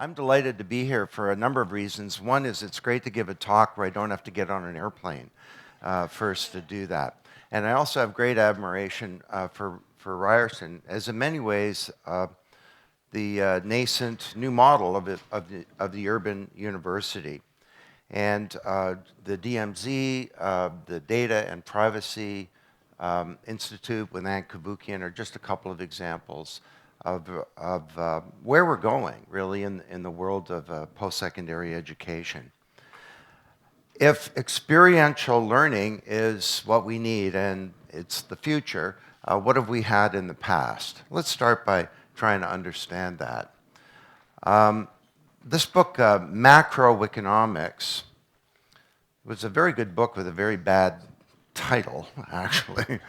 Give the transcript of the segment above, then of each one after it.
I'm delighted to be here for a number of reasons. One is it's great to give a talk where I don't have to get on an airplane first to do that. And I also have great admiration for Ryerson, as in many ways the nascent new model of the urban university. And the DMZ, the Data and Privacy Institute with Ann Cavoukian are just a couple of examples of where we're going, really, in the world of post-secondary education. If experiential learning is what we need and it's the future, what have we had in the past? Let's start by trying to understand that. This book, Macroeconomics, was a very good book with a very bad title, actually.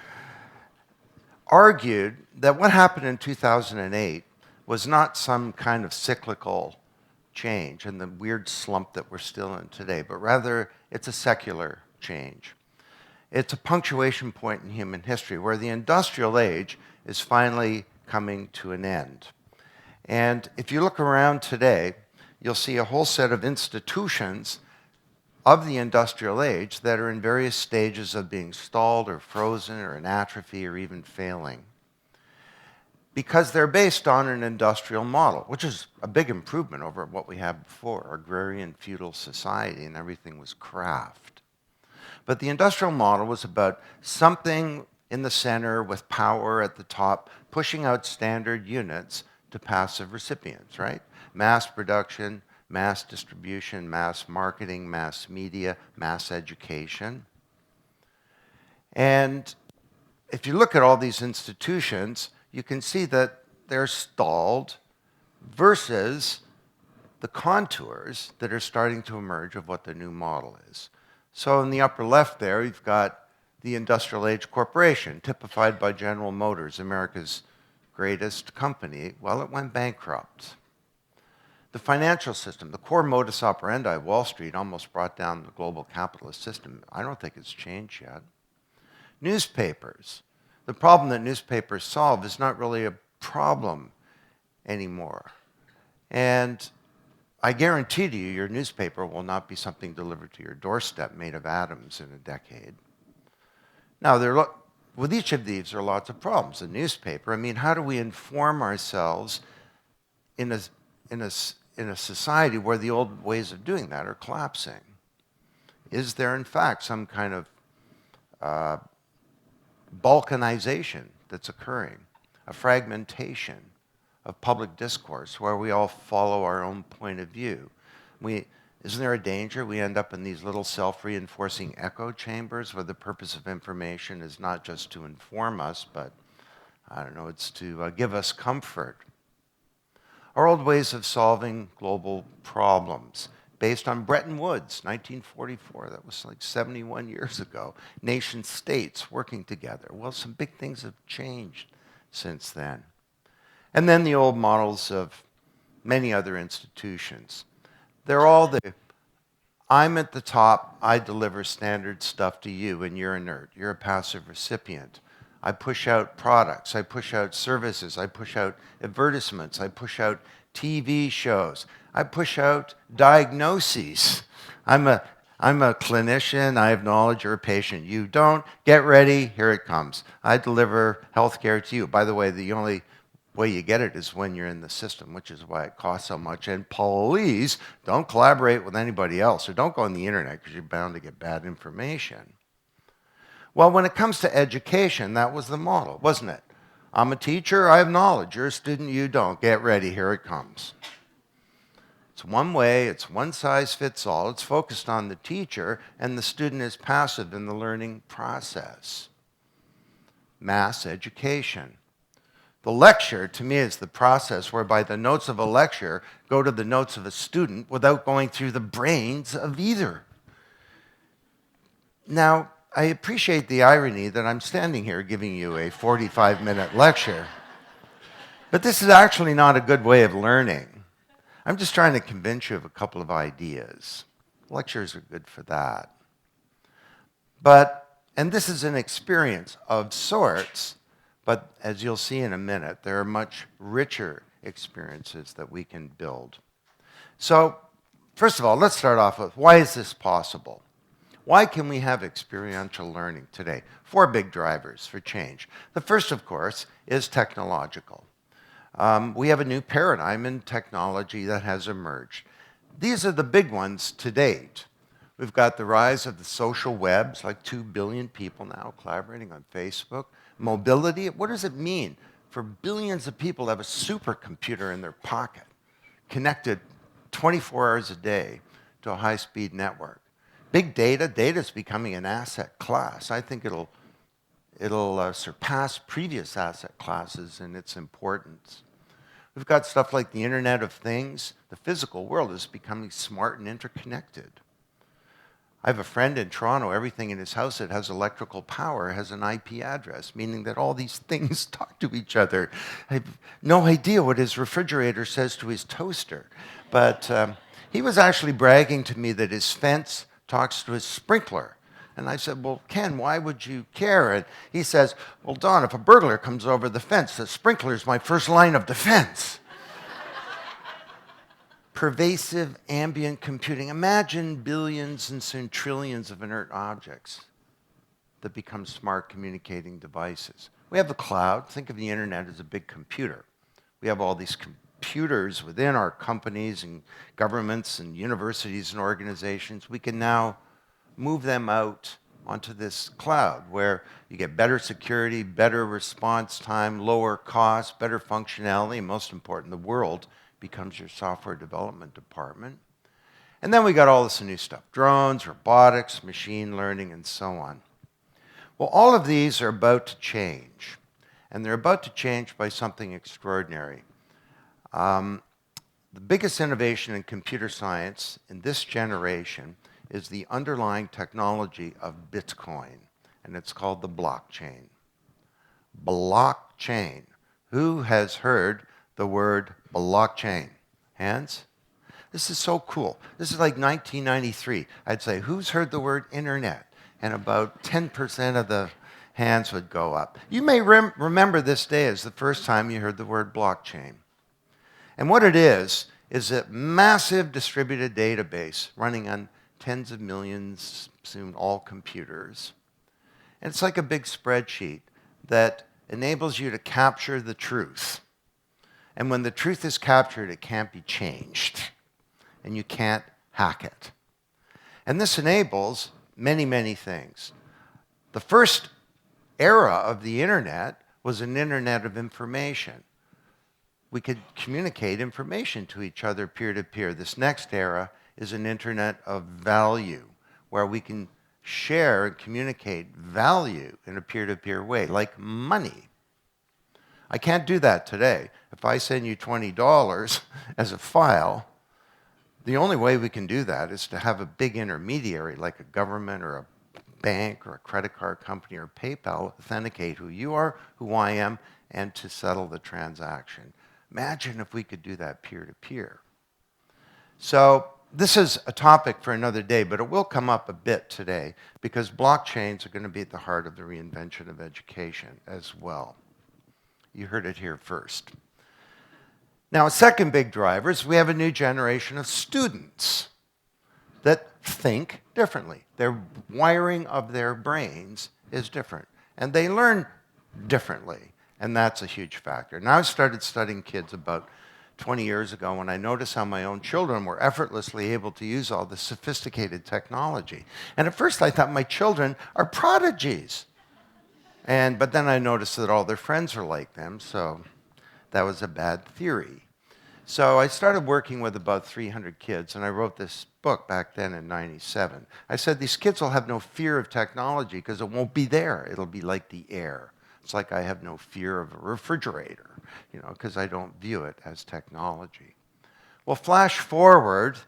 Argued that what happened in 2008 was not some kind of cyclical change and the weird slump that we're still in today, but rather it's a secular change. It's a punctuation point in human history where the industrial age is finally coming to an end. And if you look around today, you'll see a whole set of institutions of the industrial age that are in various stages of being stalled or frozen or in atrophy or even failing. Because they're based on an industrial model, which is a big improvement over what we had before, agrarian feudal society, and everything was craft. But the industrial model was about something in the center with power at the top, pushing out standard units to passive recipients, right? Mass production, mass distribution, mass marketing, mass media, mass education. And if you look at all these institutions, you can see that they're stalled versus the contours that are starting to emerge of what the new model is. So in the upper left there, you've got the industrial age corporation, typified by General Motors, America's greatest company. Well, it went bankrupt. The financial system, the core modus operandi of Wall Street almost brought down the global capitalist system. I don't think it's changed yet. Newspapers. The problem that newspapers solve is not really a problem anymore. And I guarantee to you, your newspaper will not be something delivered to your doorstep made of atoms in a decade. Now, with each of these, there are lots of problems. The newspaper, I mean, how do we inform ourselves in a society where the old ways of doing that are collapsing? Is there, in fact, some kind of balkanization that's occurring, a fragmentation of public discourse where we all follow our own point of view? Isn't there a danger we end up in these little self-reinforcing echo chambers where the purpose of information is not just to inform us, but, I don't know, it's to give us comfort? Our old ways of solving global problems, based on Bretton Woods, 1944, that was like 71 years ago, nation states working together. Well, some big things have changed since then. And then the old models of many other institutions. They're all the, I'm at the top, I deliver standard stuff to you, and you're inert. You're a passive recipient. I push out products, I push out services, I push out advertisements, I push out TV shows, I push out diagnoses. I'm a clinician, I have knowledge, you're a patient. You don't, get ready, here it comes. I deliver healthcare to you. By the way, the only way you get it is when you're in the system, which is why it costs so much. And please, don't collaborate with anybody else, or don't go on the internet because you're bound to get bad information. Well, when it comes to education, that was the model, wasn't it? I'm a teacher, I have knowledge. You're a student, you don't. Get ready, here it comes. It's one way, it's one size fits all. It's focused on the teacher, and the student is passive in the learning process. Mass education. The lecture, to me, is the process whereby the notes of a lecture go to the notes of a student without going through the brains of either. Now, I appreciate the irony that I'm standing here giving you a 45-minute lecture, but this is actually not a good way of learning. I'm just trying to convince you of a couple of ideas. Lectures are good for that. And this is an experience of sorts, but as you'll see in a minute, there are much richer experiences that we can build. So, first of all, let's start off with, why is this possible? Why can we have experiential learning today? 4 big drivers for change. The first, of course, is technological. We have a new paradigm in technology that has emerged. These are the big ones to date. We've got the rise of the social webs, like 2 billion people now collaborating on Facebook. Mobility, what does it mean for billions of people to have a supercomputer in their pocket, connected 24 hours a day to a high-speed network? Big data, data is becoming an asset class. I think it'll surpass previous asset classes in its importance. We've got stuff like the Internet of Things. The physical world is becoming smart and interconnected. I have a friend in Toronto, everything in his house that has electrical power has an IP address, meaning that all these things talk to each other. I have no idea what his refrigerator says to his toaster. But he was actually bragging to me that his fence talks to his sprinkler. And I said, well, Ken, why would you care? And he says, well, Don, if a burglar comes over the fence, the sprinkler is my first line of defense. Pervasive ambient computing. Imagine billions and soon trillions of inert objects that become smart communicating devices. We have the cloud. Think of the internet as a big computer. We have all these computers within our companies and governments and universities and organizations. We can now move them out onto this cloud where you get better security, better response time, lower cost, better functionality, and most important, the world becomes your software development department. And then we got all this new stuff, drones, robotics, machine learning, and so on. Well, all of these are about to change, and they're about to change by something extraordinary. The biggest innovation in computer science in this generation is the underlying technology of Bitcoin, and it's called the blockchain. Blockchain. Who has heard the word blockchain? Hands? This is so cool. This is like 1993. I'd say, who's heard the word internet? And about 10% of the hands would go up. You may remember this day as the first time you heard the word blockchain. And what it is a massive distributed database running on tens of millions, soon all computers. And it's like a big spreadsheet that enables you to capture the truth. And when the truth is captured, it can't be changed. And you can't hack it. And this enables many, many things. The first era of the internet was an internet of information. We could communicate information to each other peer-to-peer. This next era is an internet of value, where we can share and communicate value in a peer-to-peer way, like money. I can't do that today. If I send you $20 as a file, the only way we can do that is to have a big intermediary, like a government or a bank or a credit card company or PayPal, authenticate who you are, who I am, and to settle the transaction. Imagine if we could do that peer-to-peer. So this is a topic for another day, but it will come up a bit today because blockchains are going to be at the heart of the reinvention of education as well. You heard it here first. Now, a second big driver is we have a new generation of students that think differently. Their wiring of their brains is different, and they learn differently, and that's a huge factor. Now, I started studying kids about 20 years ago when I noticed how my own children were effortlessly able to use all this sophisticated technology. And at first I thought my children are prodigies. But then I noticed that all their friends are like them, so that was a bad theory. So I started working with about 300 kids, and I wrote this book back then in '97. I said, these kids will have no fear of technology because it won't be there. It'll be like the air. It's like I have no fear of a refrigerator, because I don't view it as technology. Well, flash forward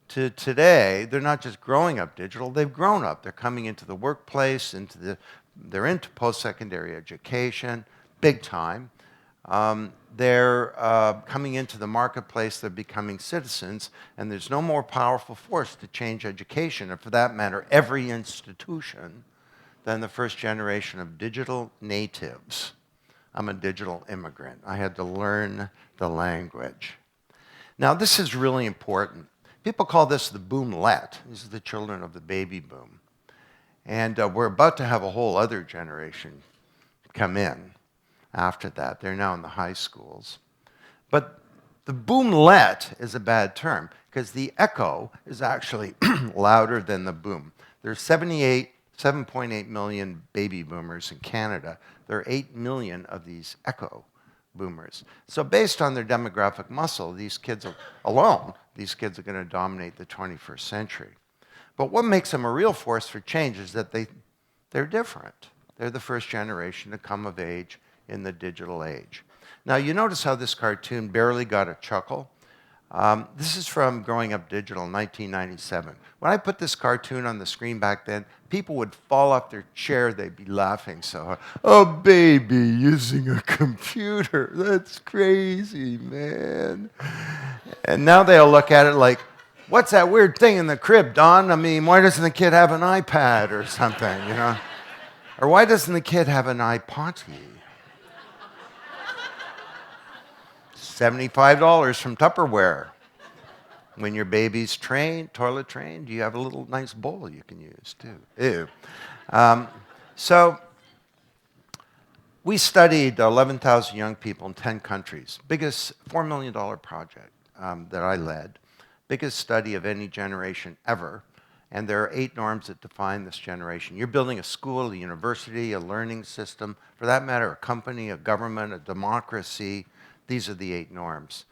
to today, they're not just growing up digital, they've grown up. They're coming into the workplace, they're into post-secondary education, big time. They're coming into the marketplace, they're becoming citizens, and there's no more powerful force to change education, or for that matter, every institution, than the first generation of digital natives. I'm a digital immigrant. I had to learn the language. Now, this is really important. People call this the boomlet. These are the children of the baby boom. And we're about to have a whole other generation come in after that. They're now in the high schools. But the boomlet is a bad term because the echo is actually louder than the boom. There's 7.8 million baby boomers in Canada. There are 8 million of these echo boomers. So based on their demographic muscle, these kids alone, these kids are going to dominate the 21st century. But what makes them a real force for change is that they're different. They're the first generation to come of age in the digital age. Now, you notice how this cartoon barely got a chuckle? This is from Growing Up Digital in 1997. When I put this cartoon on the screen back then, people would fall off their chair. They'd be laughing so hard. A baby using a computer. That's crazy, man. And now they'll look at it like, what's that weird thing in the crib, Don? I mean, why doesn't the kid have an iPad or something, you know? Or why doesn't the kid have an iPod? $75 from Tupperware. When your baby's trained, toilet trained, you have a little nice bowl you can use too. Ew. So we studied 11,000 young people in 10 countries. Biggest $4 million project that I led. Biggest study of any generation ever. And there are 8 norms that define this generation. You're building a school, a university, a learning system, for that matter, a company, a government, a democracy. These are the 8 norms.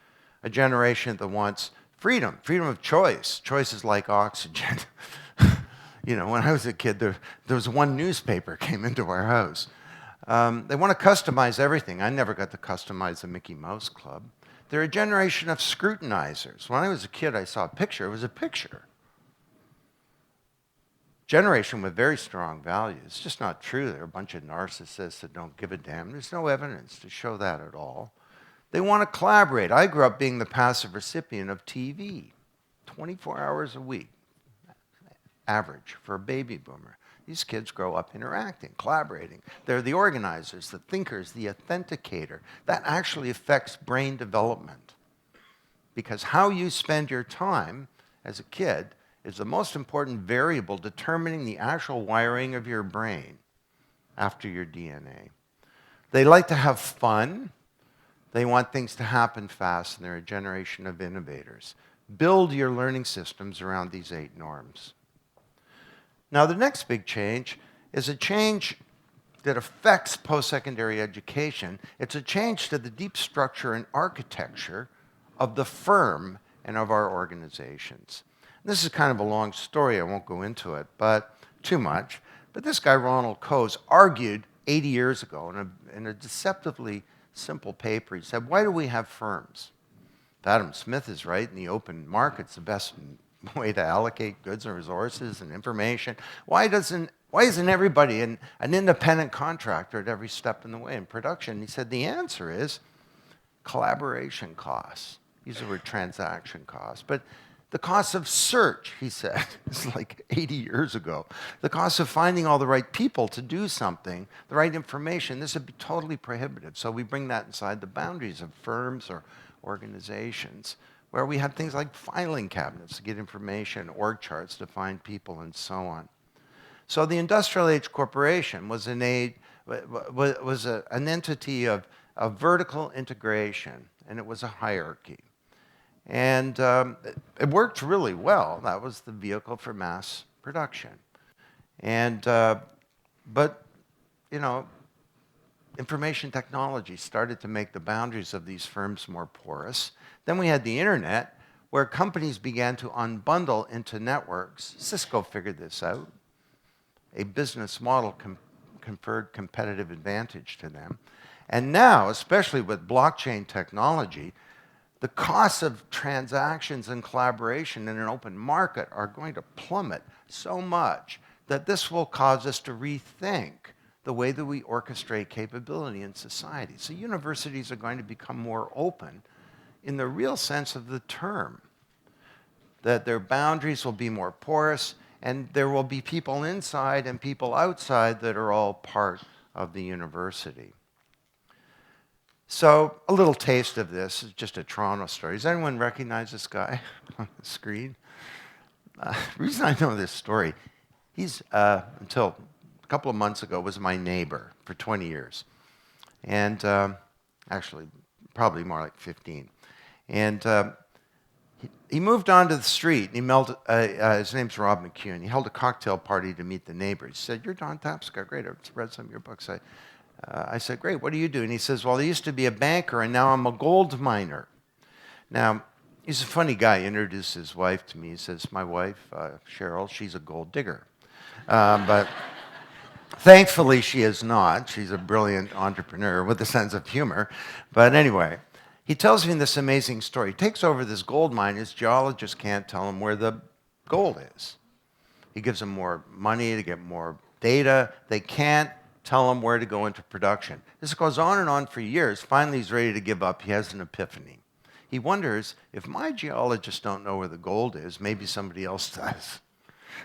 A generation that wants freedom, freedom of choice. Choice is like oxygen. You know, when I was a kid, there was one newspaper came into our house. They want to customize everything. I never got to customize the Mickey Mouse Club. They're a generation of scrutinizers. When I was a kid, I saw a picture. It was a picture. Generation with very strong values. It's just not true. They're a bunch of narcissists that don't give a damn. There's no evidence to show that at all. They want to collaborate. I grew up being the passive recipient of TV, 24 hours a week, average for a baby boomer. These kids grow up interacting, collaborating. They're the organizers, the thinkers, the authenticator. That actually affects brain development because how you spend your time as a kid is the most important variable determining the actual wiring of your brain after your DNA. They like to have fun. They want things to happen fast, and they're a generation of innovators. Build your learning systems around these 8 norms. Now, the next big change is a change that affects post-secondary education. It's a change to the deep structure and architecture of the firm and of our organizations. This is kind of a long story. I won't go into it, but too much. But this guy, Ronald Coase, argued 80 years ago in a deceptively simple paper. He said, why do we have firms? If Adam Smith is right, and the open market's the best way to allocate goods and resources and information, why isn't everybody an independent contractor at every step in the way in production? He said the answer is collaboration costs. These were transaction costs. But the cost of search, he said, is like 80 years ago. The cost of finding all the right people to do something, the right information, this would be totally prohibitive. So we bring that inside the boundaries of firms or organizations where we have things like filing cabinets to get information, org charts to find people, and so on. So the industrial age corporation was an entity of vertical integration, and it was a hierarchy. And it worked really well. That was the vehicle for mass production. And, but, you know, information technology started to make the boundaries of these firms more porous. Then we had the internet, where companies began to unbundle into networks. Cisco figured this out. A business model conferred competitive advantage to them. And now, especially with blockchain technology, the costs of transactions and collaboration in an open market are going to plummet so much that this will cause us to rethink the way that we orchestrate capability in society. So universities are going to become more open in the real sense of the term, that their boundaries will be more porous, and there will be people inside and people outside that are all part of the university. So a little taste of this is just a Toronto story. Does anyone recognize this guy on the screen? The reason I know this story, he's, until a couple of months ago, was my neighbor for 20 years. And actually, probably more like 15. And he moved onto the street, and his name's Rob McEwen. He held a cocktail party to meet the neighbors. He said, "You're Don Tapscott. Great, I've read some of your books." I said, "Great, what do you do?" And he says, "Well, I used to be a banker, and now I'm a gold miner." Now, he's a funny guy. He introduced his wife to me. He says, "My wife, Cheryl, she's a gold digger." But thankfully, she is not. She's a brilliant entrepreneur with a sense of humor. But anyway, he tells me this amazing story. He takes over this gold mine. His geologists can't tell him where the gold is. He gives them more money to get more data. They can't tell him where to go into production. This goes on and on for years. Finally, he's ready to give up. He has an epiphany. He wonders, if my geologists don't know where the gold is, maybe somebody else does.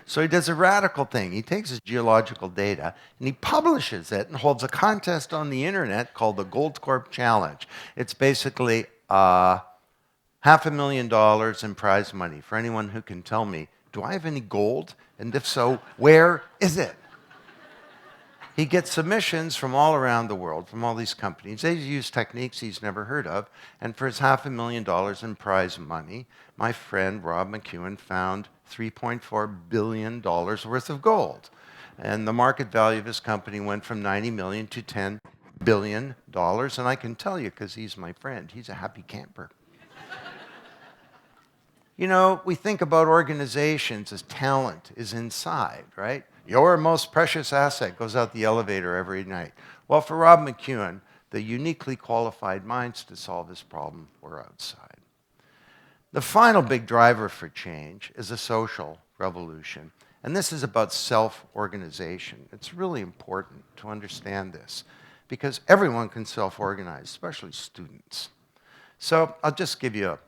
So he does a radical thing. He takes his geological data and he publishes it and holds a contest on the internet called the Goldcorp Challenge. It's basically $500,000 in prize money for anyone who can tell me, do I have any gold? And if so, where is it? He gets submissions from all around the world, from all these companies. They use techniques he's never heard of. And for his $500,000 in prize money, my friend Rob McEwen found $3.4 billion worth of gold. And the market value of his company went from $90 million to $10 billion. And I can tell you, because he's my friend, he's a happy camper. You know, we think about organizations as talent is inside, right? Your most precious asset goes out the elevator every night. Well, for Rob McEwen, the uniquely qualified minds to solve this problem were outside. The final big driver for change is a social revolution. And this is about self-organization. It's really important to understand this because everyone can self-organize, especially students. So I'll just give you a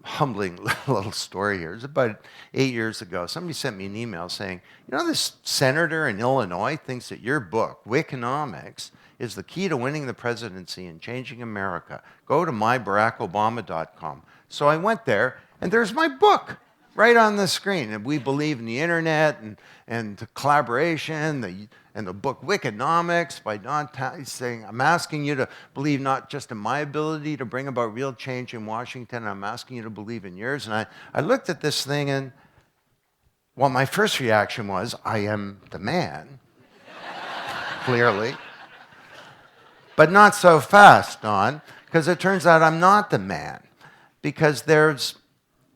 humbling little story here. It was about 8 years ago. Somebody sent me an email saying, you know, this senator in Illinois thinks that your book, Wikonomics, is the key to winning the presidency and changing America. Go to myBarackObama.com. So I went there, and there's my book right on the screen. And we believe in the internet and collaboration, and the book Wikonomics by Don Tapscott saying, I'm asking you to believe not just in my ability to bring about real change in Washington, I'm asking you to believe in yours. And I looked at this thing, and well, my first reaction was, I am the man, clearly. But not so fast, Don, because it turns out I'm not the man. Because there's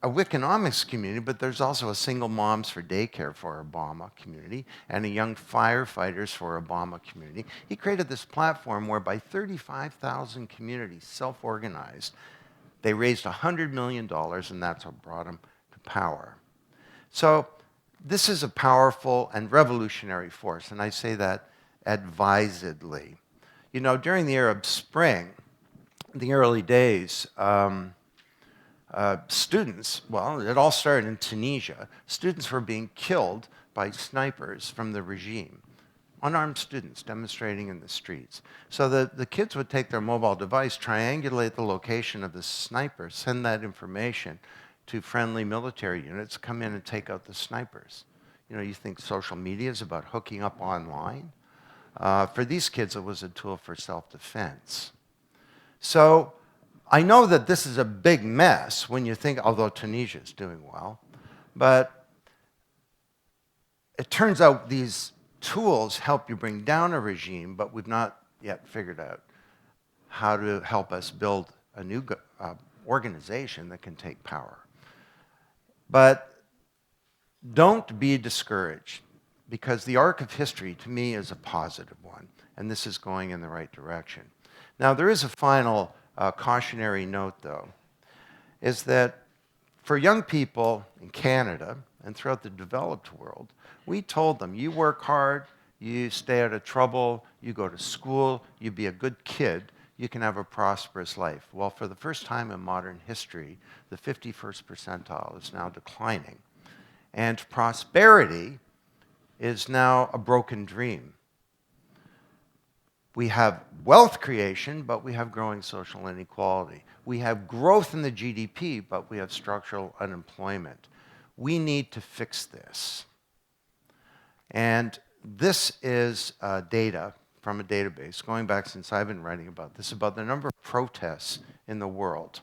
a Wikonomics community, but there's also a Single Moms for Daycare for Obama community and a Young Firefighters for Obama community. He created this platform whereby 35,000 communities self-organized. They raised $100 million, and that's what brought him to power. So this is a powerful and revolutionary force, and I say that advisedly. You know, during the Arab Spring, in the early days, students, well, it all started in Tunisia. Students were being killed by snipers from the regime, unarmed students demonstrating in the streets. So the kids would take their mobile device, triangulate the location of the sniper, send that information to friendly military units, come in and take out the snipers. You know, you think social media is about hooking up online? For these kids, it was a tool for self-defense. So I know that this is a big mess when you think, although Tunisia is doing well, but it turns out these tools help you bring down a regime, but we've not yet figured out how to help us build a new organization that can take power. But don't be discouraged, because the arc of history, to me, is a positive one, and this is going in the right direction. Now, there is a final cautionary note, though, is that for young people in Canada and throughout the developed world, we told them, you work hard, you stay out of trouble, you go to school, you be a good kid, you can have a prosperous life. Well, for the first time in modern history, the 51st percentile is now declining. And prosperity is now a broken dream. We have wealth creation, but we have growing social inequality. We have growth in the GDP, but we have structural unemployment. We need to fix this. And this is data from a database, going back since I've been writing about this, about the number of protests in the world.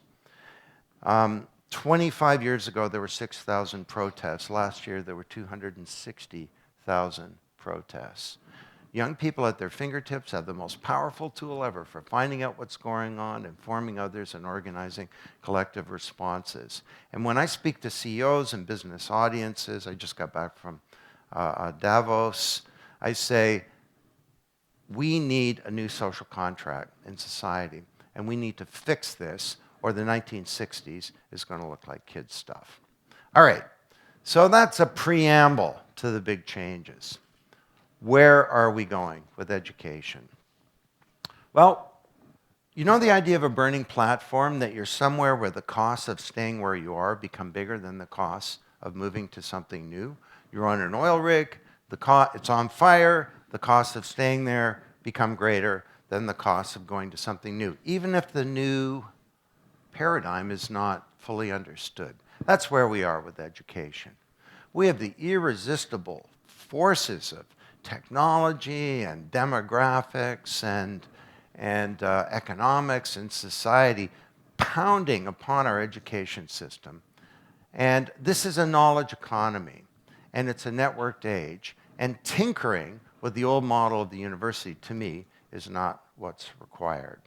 25 years ago, there were 6,000 protests. Last year, there were 260,000 protests. Young people at their fingertips have the most powerful tool ever for finding out what's going on, informing others, and organizing collective responses. And when I speak to CEOs and business audiences, I just got back from Davos, I say, we need a new social contract in society, and we need to fix this, or the 1960s is going to look like kids' stuff. All right, so that's a preamble to the big changes. Where are we going with education? Well, you know the idea of a burning platform, that you're somewhere where the costs of staying where you are become bigger than the costs of moving to something new? You're on an oil rig, it's on fire, the costs of staying there become greater than the costs of going to something new, even if the new paradigm is not fully understood. That's where we are with education. We have the irresistible forces of technology and demographics and economics and society pounding upon our education system. And this is a knowledge economy, and it's a networked age. And tinkering with the old model of the university, to me, is not what's required.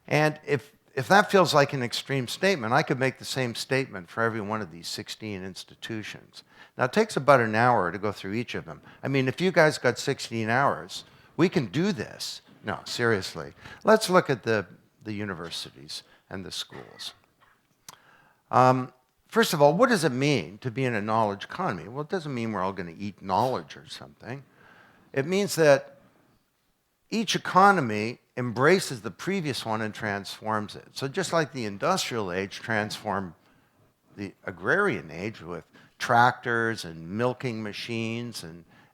And if that feels like an extreme statement, I could make the same statement for every one of these 16 institutions. Now, it takes about an hour to go through each of them. I mean, if you guys got 16 hours, we can do this. No, seriously. Let's look at the universities and the schools. First of all, what does it mean to be in a knowledge economy? Well, it doesn't mean we're all going to eat knowledge or something. It means that each economy embraces the previous one and transforms it. So just like the industrial age transformed the agrarian age with tractors and milking machines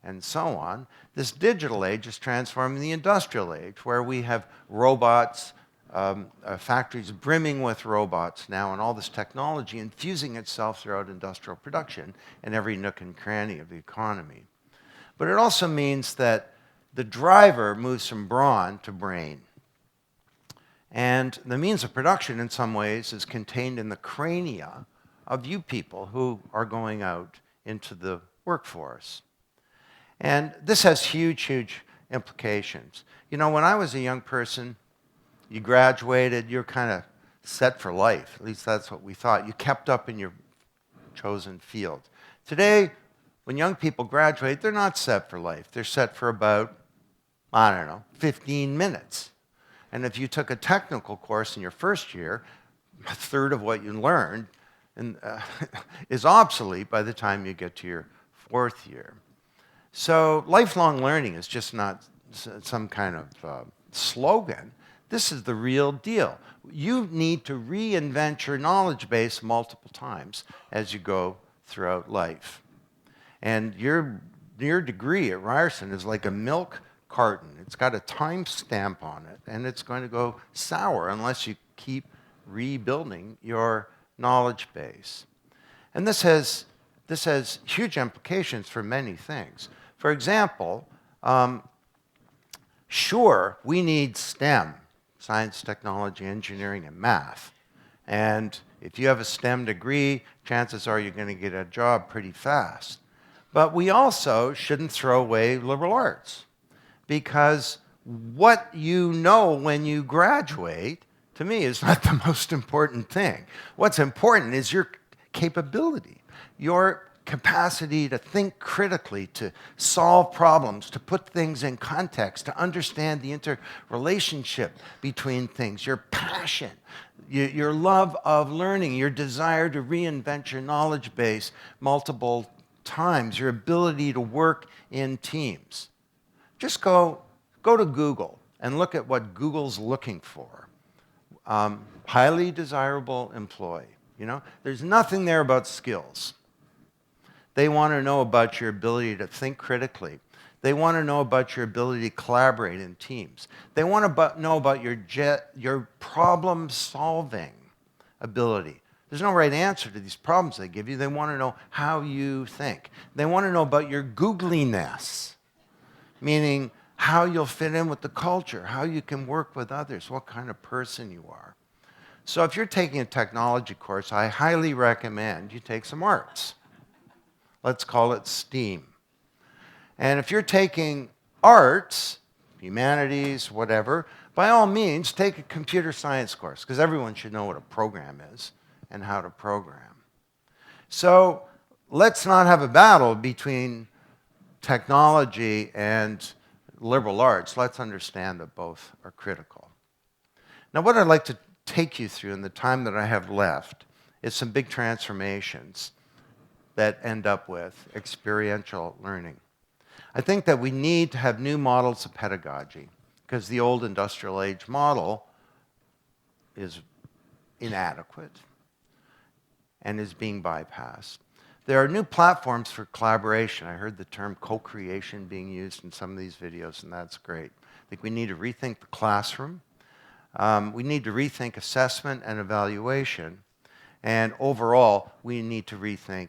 and so on, this digital age is transforming the industrial age, where we have robots, factories brimming with robots now, and all this technology infusing itself throughout industrial production in every nook and cranny of the economy. But it also means that the driver moves from brawn to brain. And the means of production, in some ways, is contained in the crania of you people who are going out into the workforce. And this has huge, huge implications. You know, when I was a young person, you graduated, you're kind of set for life. At least that's what we thought. You kept up in your chosen field. Today, when young people graduate, they're not set for life. They're set for about, 15 minutes. And if you took a technical course in your first year, a third of what you learned is obsolete by the time you get to your fourth year. So lifelong learning is just not some kind of slogan. This is the real deal. You need to reinvent your knowledge base multiple times as you go throughout life. And your degree at Ryerson is like a milk carton. It's got a time stamp on it, and it's going to go sour unless you keep rebuilding your knowledge base. And this has huge implications for many things. For example, sure, we need STEM, science, technology, engineering, and math. And if you have a STEM degree, chances are you're going to get a job pretty fast. But we also shouldn't throw away liberal arts, because what you know when you graduate, to me, is not the most important thing. What's important is your capability, your capacity to think critically, to solve problems, to put things in context, to understand the interrelationship between things, your passion, your love of learning, your desire to reinvent your knowledge base multiple times, your ability to work in teams. Just go to Google and look at what Google's looking for. Highly desirable employee. There's nothing there about skills. They want to know about your ability to think critically. They want to know about your ability to collaborate in teams. They want to know about your problem-solving ability. There's no right answer to these problems they give you. They want to know how you think. They want to know about your googliness, meaning how you'll fit in with the culture, how you can work with others, what kind of person you are. So if you're taking a technology course, I highly recommend you take some arts. Let's call it STEAM. And if you're taking arts, humanities, whatever, by all means, take a computer science course, because everyone should know what a program is and how to program. So let's not have a battle between technology and liberal arts. Let's understand that both are critical. Now, what I'd like to take you through in the time that I have left is some big transformations that end up with experiential learning. I think that we need to have new models of pedagogy because the old industrial age model is inadequate and is being bypassed. There are new platforms for collaboration. I heard the term co-creation being used in some of these videos, and that's great. I think we need to rethink the classroom. We need to rethink assessment and evaluation. And overall, we need to rethink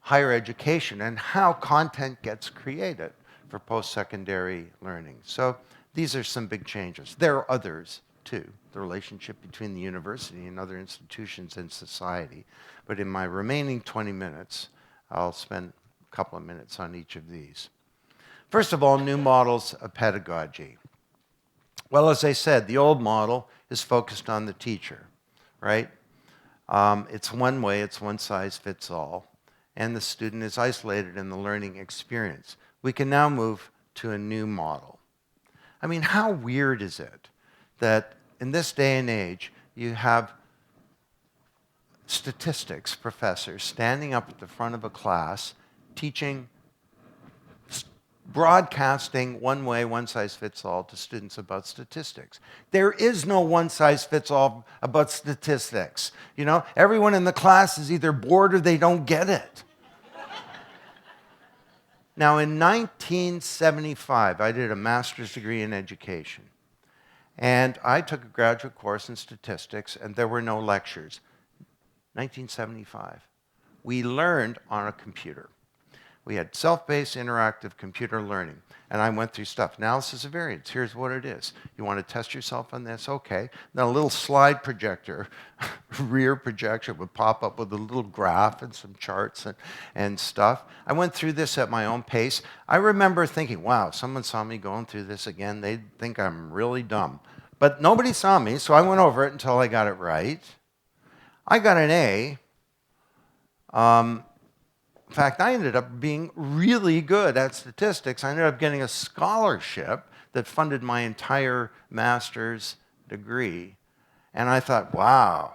higher education and how content gets created for post-secondary learning. So these are some big changes. There are others, too, the relationship between the university and other institutions in society. But in my remaining 20 minutes, I'll spend a couple of minutes on each of these. First of all, new models of pedagogy. Well, as I said, the old model is focused on the teacher, right? It's one way, it's one size fits all, and the student is isolated in the learning experience. We can now move to a new model. I mean, how weird is it that in this day and age, you have statistics professors standing up at the front of a class teaching, broadcasting one way, one size fits all to students about statistics. There is no one size fits all about statistics. Everyone in the class is either bored or they don't get it. Now, in 1975, I did a master's degree in education. And I took a graduate course in statistics, and there were no lectures. 1975. We learned on a computer. We had self-paced interactive computer learning. And I went through stuff. Analysis of variance, here's what it is. You want to test yourself on this? Okay. Then a little slide projector, rear projector would pop up with a little graph and some charts and stuff. I went through this at my own pace. I remember thinking, wow, someone saw me going through this again. They'd think I'm really dumb. But nobody saw me, so I went over it until I got it right. I got an A. In fact, I ended up being really good at statistics. I ended up getting a scholarship that funded my entire master's degree. And I thought, wow,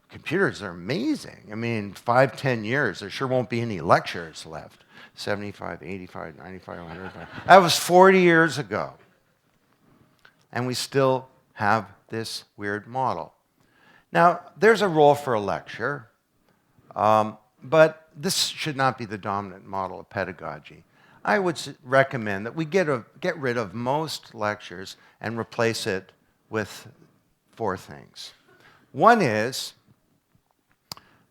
computers are amazing. I mean, 5, 10 years, there sure won't be any lectures left. 75, 85, 95, 100. That was 40 years ago. And we still have this weird model. Now, there's a role for a lecture, but this should not be the dominant model of pedagogy. I would recommend that we get rid of most lectures and replace it with 4 things. One is,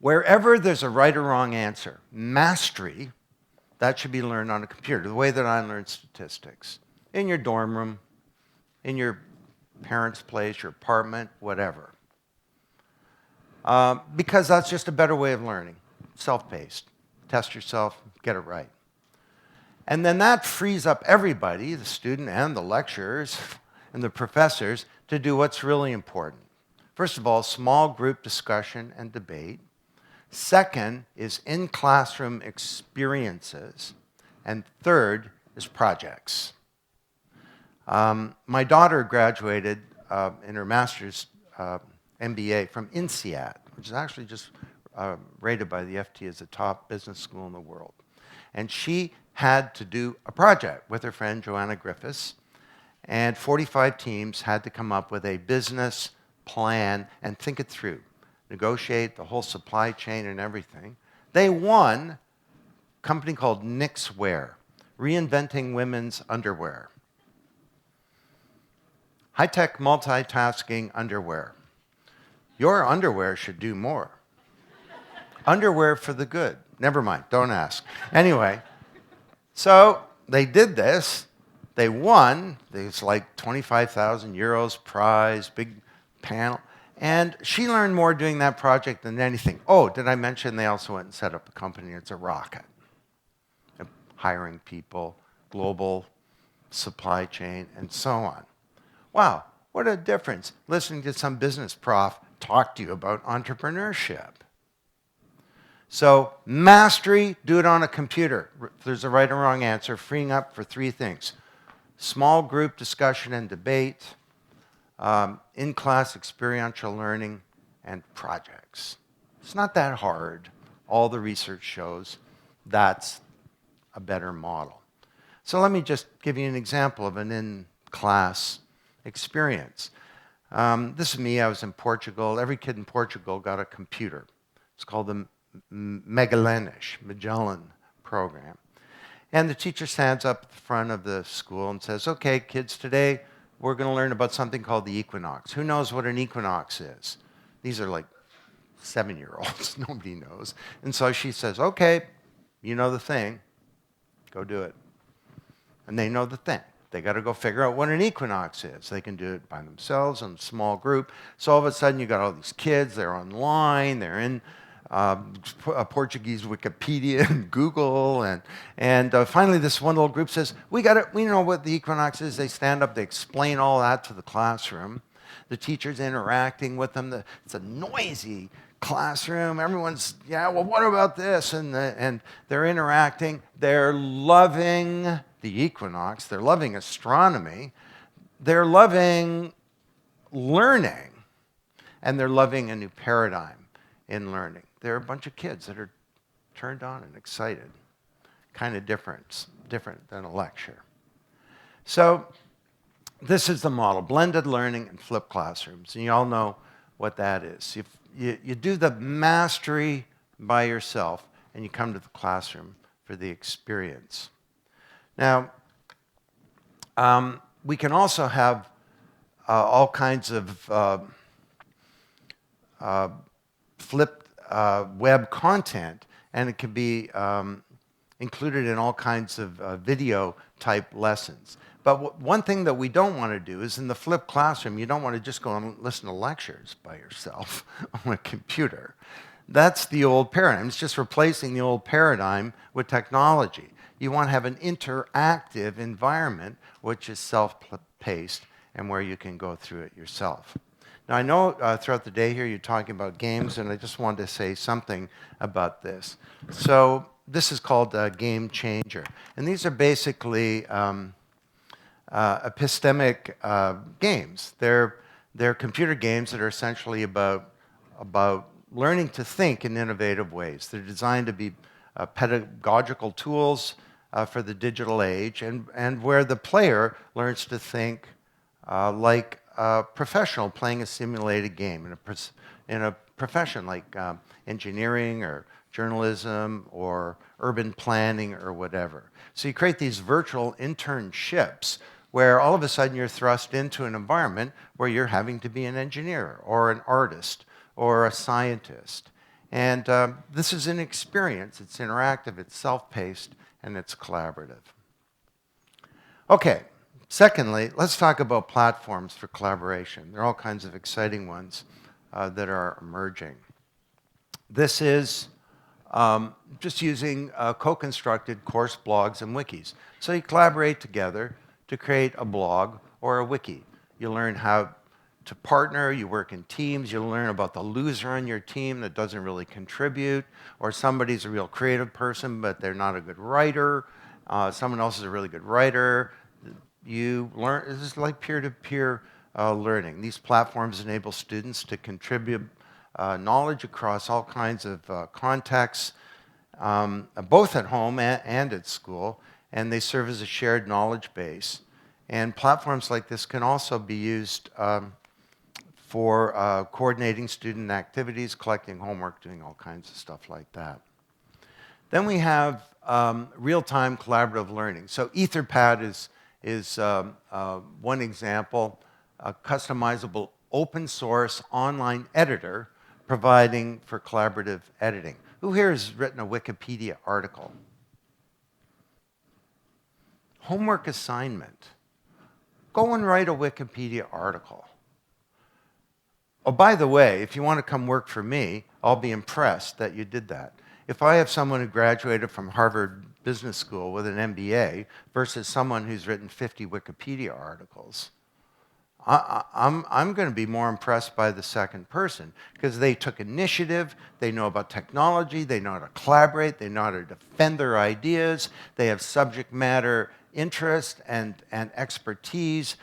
wherever there's a right or wrong answer, mastery, that should be learned on a computer, the way that I learned statistics. In your dorm room, in your parents' place, your apartment, whatever. Because that's just a better way of learning. Self-paced. Test yourself, get it right. And then that frees up everybody, the student and the lecturers and the professors, to do what's really important. First of all, small group discussion and debate. Second is in-classroom experiences. And third is projects. My daughter graduated in her master's MBA from INSEAD, which is actually just rated by the FT as the top business school in the world. And she had to do a project with her friend Joanna Griffiths, and 45 teams had to come up with a business plan and think it through, negotiate the whole supply chain and everything. They won a company called Knixwear, reinventing women's underwear. High-tech multitasking underwear. Your underwear should do more. Underwear for the good. Never mind, don't ask. Anyway, so they did this. They won. It's like 25,000 euros prize, big panel. And she learned more doing that project than anything. Oh, did I mention they also went and set up a company? It's a rocket. Hiring people, global supply chain, and so on. Wow, what a difference listening to some business prof talk to you about entrepreneurship. So mastery, do it on a computer. If there's a right or wrong answer, freeing up for three things. Small group discussion and debate, in-class experiential learning, and projects. It's not that hard. All the research shows that's a better model. So let me just give you an example of an in-class experience. This is me. I was in Portugal. Every kid in Portugal got a computer. It's called the Magellan program. And the teacher stands up at the front of the school and says, okay, kids, today we're going to learn about something called the equinox. Who knows what an equinox is? These are like 7-year-olds. Nobody knows. And so she says, okay, you know the thing. Go do it. And they know the thing. They got to go figure out what an equinox is. They can do it by themselves in a small group. So all of a sudden, you got all these kids. They're online. They're in Portuguese Wikipedia and Google. And finally, this one little group says, we know what the equinox is. They stand up. They explain all that to the classroom. The teacher's interacting with them. It's a noisy classroom. Everyone's, yeah, well, what about this? And they're interacting. They're loving the equinox. They're loving astronomy. They're loving learning. And they're loving a new paradigm in learning. They're a bunch of kids that are turned on and excited. Kind of different than a lecture. So this is the model, blended learning and flipped classrooms. And you all know what that is. You do the mastery by yourself, and you come to the classroom for the experience. Now, we can also have all kinds of flipped web content, and it can be included in all kinds of video-type lessons. But one thing that we don't want to do is in the flipped classroom, you don't want to just go and listen to lectures by yourself on a computer. That's the old paradigm. It's just replacing the old paradigm with technology. You want to have an interactive environment which is self-paced and where you can go through it yourself. Now, I know throughout the day here you're talking about games, and I just wanted to say something about this. So this is called Game Changer. And these are basically epistemic games. They're computer games that are essentially about learning to think in innovative ways. They're designed to be pedagogical tools for the digital age, and where the player learns to think like a professional playing a simulated game in a profession like engineering or journalism or urban planning or whatever. So you create these virtual internships where all of a sudden you're thrust into an environment where you're having to be an engineer or an artist or a scientist. And this is an experience. It's interactive, it's self-paced, and it's collaborative. Okay, secondly, let's talk about platforms for collaboration. There are all kinds of exciting ones that are emerging. This is just using co-constructed course blogs and wikis. So you collaborate together to create a blog or a wiki. You learn how to partner, you work in teams, you learn about the loser on your team that doesn't really contribute, or somebody's a real creative person but they're not a good writer, someone else is a really good writer. You learn, this is like peer-to-peer learning. These platforms enable students to contribute knowledge across all kinds of contexts both at home and at school, and they serve as a shared knowledge base. And platforms like this can also be used for coordinating student activities, collecting homework, doing all kinds of stuff like that. Then we have real-time collaborative learning. So Etherpad is one example, a customizable open source online editor providing for collaborative editing. Who here has written a Wikipedia article? Homework assignment. Go and write a Wikipedia article. Oh, by the way, if you want to come work for me, I'll be impressed that you did that. If I have someone who graduated from Harvard Business School with an MBA versus someone who's written 50 Wikipedia articles, I'm going to be more impressed by the second person because they took initiative, they know about technology, they know how to collaborate, they know how to defend their ideas, they have subject matter interest and expertise,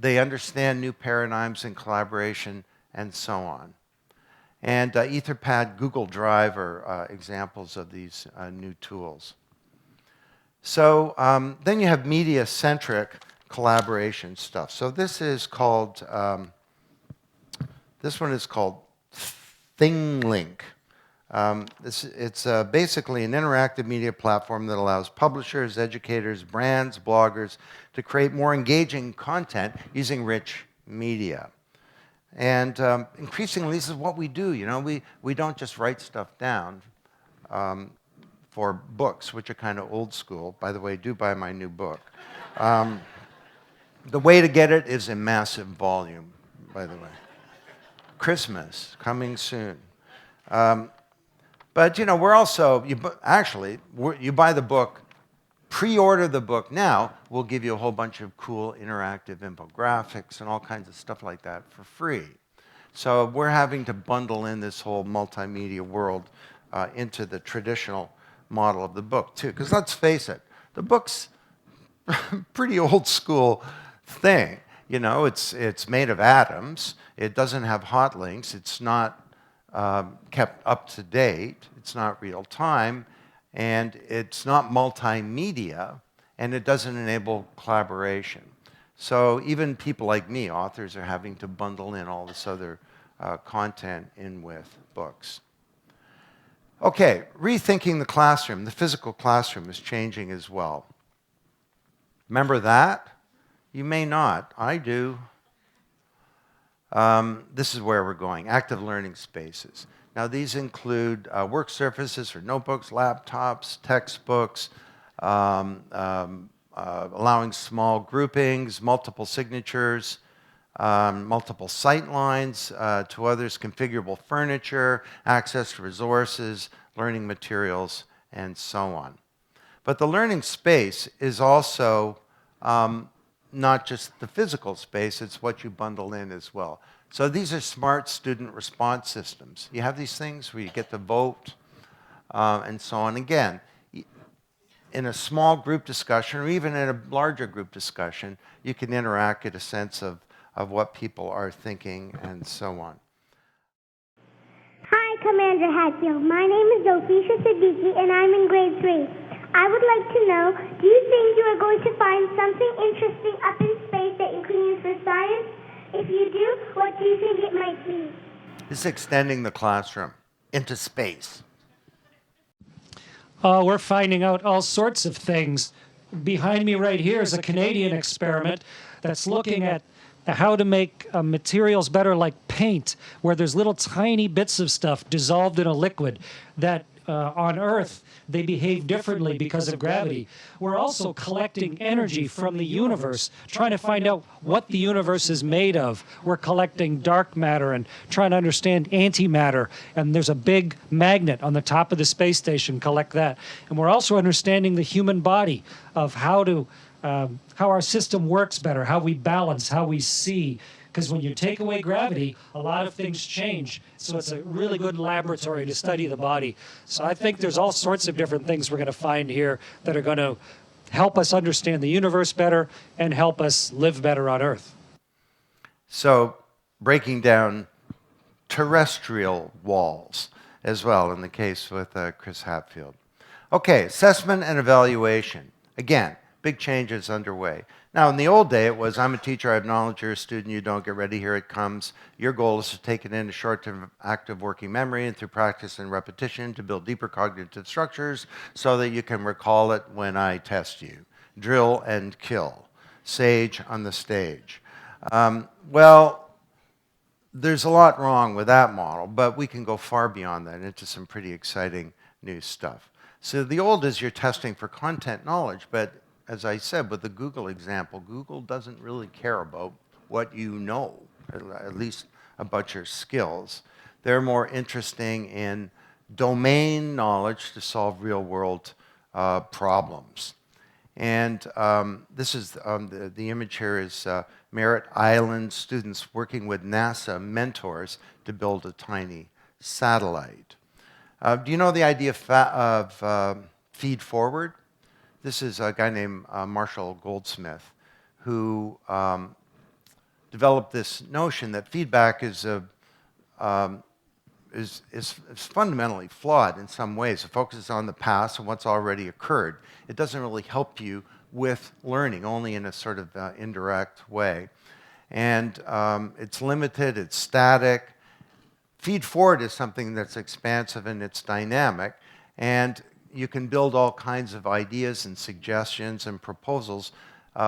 they understand new paradigms in collaboration, and so on. And Etherpad, Google Drive are examples of these new tools. So then you have media-centric collaboration stuff. So this is called, this one is called ThingLink. It's basically an interactive media platform that allows publishers, educators, brands, bloggers to create more engaging content using rich media. And increasingly, this is what we do. You know, we don't just write stuff down for books, which are kind of old school. By the way, do buy my new book. The way to get it is in massive volume, by the way. Christmas, coming soon. But, you know, we're also, you buy the book, pre-order the book now, we'll give you a whole bunch of cool interactive infographics and all kinds of stuff like that for free. So we're having to bundle in this whole multimedia world into the traditional model of the book, too. Because let's face it, the book's pretty old school thing. You know, it's made of atoms. It doesn't have hot links. It's not kept up to date. It's not real time. And it's not multimedia. And it doesn't enable collaboration. So even people like me, authors, are having to bundle in all this other content in with books. Okay, rethinking the classroom. The physical classroom is changing as well. Remember that? You may not. I do. This is where we're going, active learning spaces. Now, these include work surfaces for notebooks, laptops, textbooks, allowing small groupings, multiple signatures, multiple sight lines to others, configurable furniture, access to resources, learning materials, and so on. But the learning space is also not just the physical space, it's what you bundle in as well. So these are smart student response systems. You have these things where you get to vote and so on. Again, in a small group discussion or even in a larger group discussion, you can interact, get a sense of what people are thinking and so on. Hi, Commander Hatfield. My name is Zofisha Siddiqui, and I'm in grade 3. I would like to know, do you think you are going to find something interesting up in space that you can use for science? If you do, what do you think it might be? This is extending the classroom into space. We're finding out all sorts of things. Behind me right here is a Canadian experiment that's looking at how to make materials better like paint, where there's little tiny bits of stuff dissolved in a liquid that on Earth they behave differently because of gravity. We're also collecting energy from the universe, trying to find out what the universe is made of. We're collecting dark matter and trying to understand antimatter. And there's a big magnet on the top of the space station, collect that. And we're also understanding the human body of how our system works better, how we balance, how we see. Because when you take away gravity, a lot of things change. So it's a really good laboratory to study the body. So I think there's all sorts of different things we're going to find here that are going to help us understand the universe better and help us live better on Earth. So breaking down terrestrial walls. as well in the case with Chris Hatfield. Okay, assessment and evaluation. Again, big changes underway. Now, in the old day, it was, I'm a teacher, I have knowledge, you're a student, you don't, get ready, here it comes. Your goal is to take it into short-term active working memory and through practice and repetition to build deeper cognitive structures so that you can recall it when I test you. Drill and kill. Sage on the stage. Well, there's a lot wrong with that model, but we can go far beyond that into some pretty exciting new stuff. So the old is you're testing for content knowledge, but as I said with the Google example, Google doesn't really care about what you know, at least about your skills. They're more interesting in domain knowledge to solve real-world problems. And this is the image here is Merritt Island students working with NASA mentors to build a tiny satellite. Do you know the idea of feed forward? This is a guy named Marshall Goldsmith who developed this notion that feedback is fundamentally flawed in some ways. It focuses on the past and what's already occurred. It doesn't really help you with learning, only in a sort of indirect way. And it's limited, it's static. Feed forward is something that's expansive and it's dynamic. And you can build all kinds of ideas and suggestions and proposals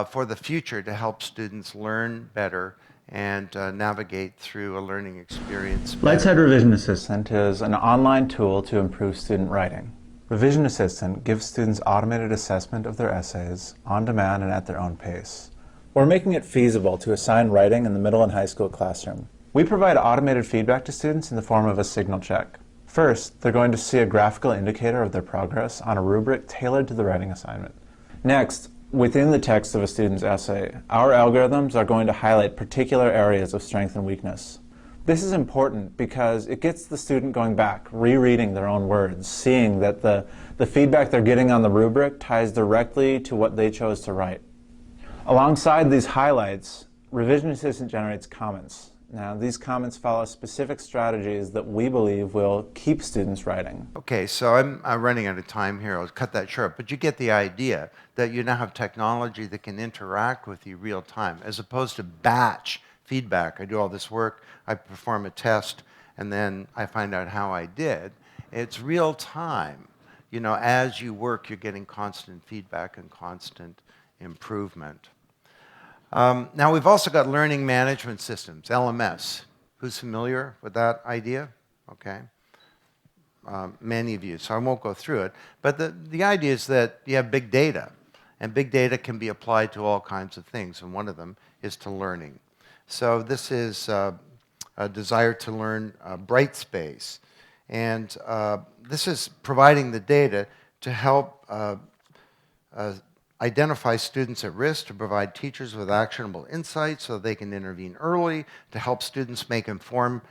for the future to help students learn better and navigate through a learning experience better. Lightside Revision Assistant is an online tool to improve student writing. Revision Assistant gives students automated assessment of their essays on demand and at their own pace. We're making it feasible to assign writing in the middle and high school classroom. We provide automated feedback to students in the form of a signal check. First, they're going to see a graphical indicator of their progress on a rubric tailored to the writing assignment. Next, within the text of a student's essay, our algorithms are going to highlight particular areas of strength and weakness. This is important because it gets the student going back, rereading their own words, seeing that the feedback they're getting on the rubric ties directly to what they chose to write. Alongside these highlights, Revision Assistant generates comments. Now, these comments follow specific strategies that we believe will keep students writing. Okay, so I'm running out of time here. I'll cut that short. But you get the idea that you now have technology that can interact with you real time, as opposed to batch feedback. I do all this work, I perform a test, and then I find out how I did. It's real time. You know, as you work, you're getting constant feedback and constant improvement. Now, we've also got learning management systems, LMS. Who's familiar with that idea? Okay. Many of you, so I won't go through it. But the idea is that you have big data, and big data can be applied to all kinds of things, and one of them is to learning. So this is a desire to learn Brightspace, and this is providing the data to help identify students at risk, to provide teachers with actionable insights so they can intervene early, to help students make informed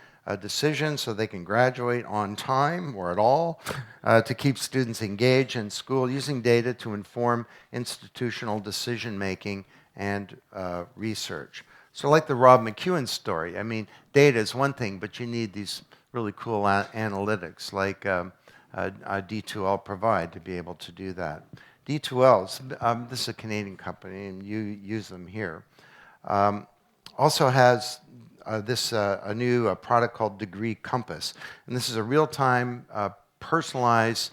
decisions so they can graduate on time or at all, to keep students engaged in school, using data to inform institutional decision-making and research. So like the Rob McEwen story, I mean, data is one thing, but you need these really cool analytics like D2L provide to be able to do that. D2L, this is a Canadian company, and you use them here, also has a new product called Degree Compass. And this is a real-time, personalized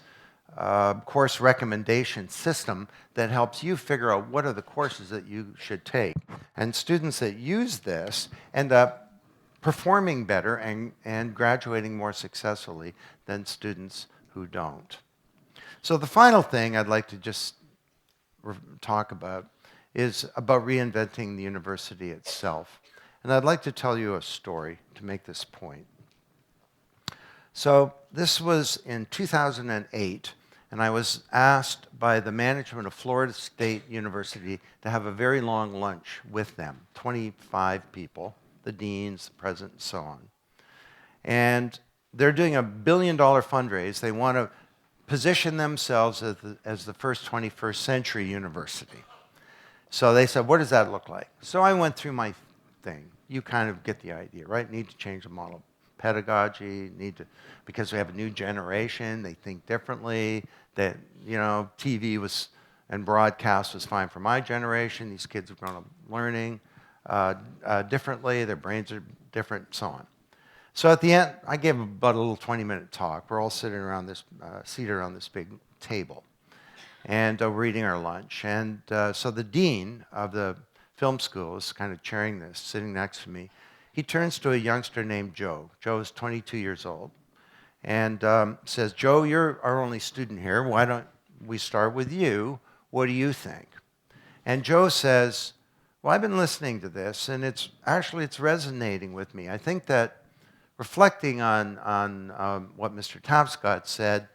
course recommendation system that helps you figure out what are the courses that you should take. And students that use this end up performing better and graduating more successfully than students who don't. So the final thing I'd like to just talk about is about reinventing the university itself. And I'd like to tell you a story to make this point. So this was in 2008, and I was asked by the management of Florida State University to have a very long lunch with them, 25 people, the deans, the president, and so on. And they're doing a $1 billion fundraise. They want to position themselves as the first 21st century university. So they said, what does that look like? So I went through my thing. You kind of get the idea, right? Need to change the model. pedagogy, because we have a new generation, they think differently, that, TV and broadcast was fine for my generation. These kids have grown up learning differently, their brains are different, so on. So at the end, I gave about a little 20-minute talk. We're all sitting around seated around this big table, and we're eating our lunch. And so the dean of the film school is kind of chairing this, sitting next to me. He turns to a youngster named Joe. Joe is 22 years old, and says, "Joe, you're our only student here. Why don't we start with you? What do you think?" And Joe says, "Well, I've been listening to this, and it's resonating with me. I think that reflecting on what Mr. Tapscott said,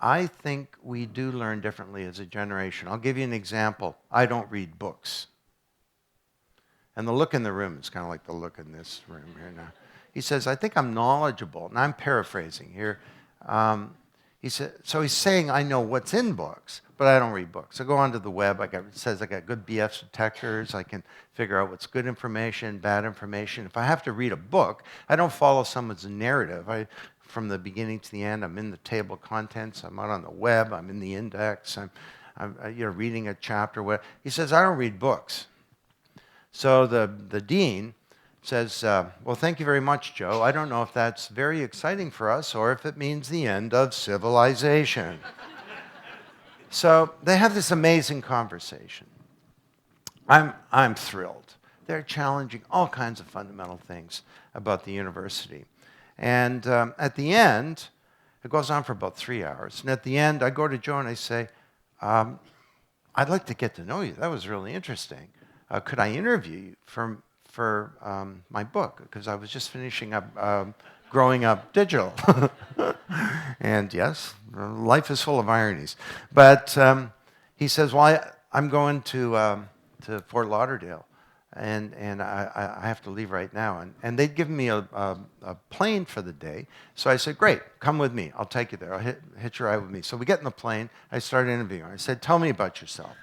I think we do learn differently as a generation. I'll give you an example. I don't read books." And the look in the room is kind of like the look in this room here now. He says, "I think I'm knowledgeable," and I'm paraphrasing here. So he's saying, I know what's in books, but I don't read books. I go onto the web, it says I got good BS detectors, I can figure out what's good information, bad information. If I have to read a book, I don't follow someone's narrative. From the beginning to the end, I'm in the table of contents, I'm out on the web, I'm in the index, I'm reading a chapter. He says, "I don't read books." So the dean says, "Well, thank you very much, Joe. I don't know if that's very exciting for us or if it means the end of civilization." So they have this amazing conversation. I'm thrilled. They're challenging all kinds of fundamental things about the university. And at the end, it goes on for about 3 hours. And at the end, I go to Joe and I say, "I'd like to get to know you. That was really interesting. Could I interview you for my book?" Because I was just finishing up Growing Up Digital. And yes, life is full of ironies. But he says, "Well, I'm going to Fort Lauderdale, and I have to leave right now." And they'd given me a plane for the day. So I said, "Great, come with me. I'll take you there. I'll hitch a ride with me." So we get in the plane. I started interviewing. I said, "Tell me about yourself."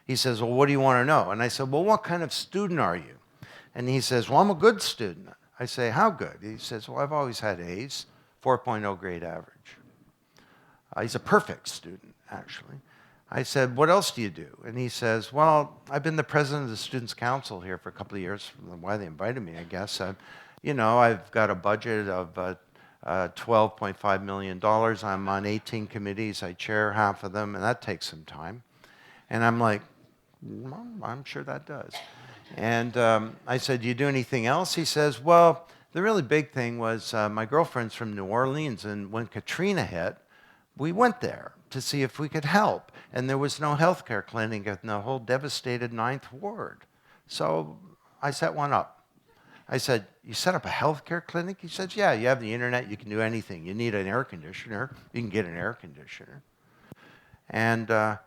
He says, "Well, what do you want to know?" And I said, "Well, what kind of student are you?" And he says, "Well, I'm a good student." I say, "How good?" He says, "Well, I've always had A's, 4.0 grade average." He's a perfect student, actually. I said, "What else do you do?" And he says, "Well, I've been the president of the Students' Council here for a couple of years." Why they invited me, I guess. I've got a budget of $12.5 million. I'm on 18 committees. I chair half of them, and that takes some time. And I'm like, "Well, I'm sure that does." And I said, "Do you do anything else?" He says, "Well, the really big thing was my girlfriend's from New Orleans, and when Katrina hit, we went there to see if we could help. And there was no healthcare clinic in the whole devastated 9th Ward. So I set one up." I said, "You set up a healthcare clinic?" He says, "Yeah, you have the internet, you can do anything. You need an air conditioner, you can get an air conditioner." And I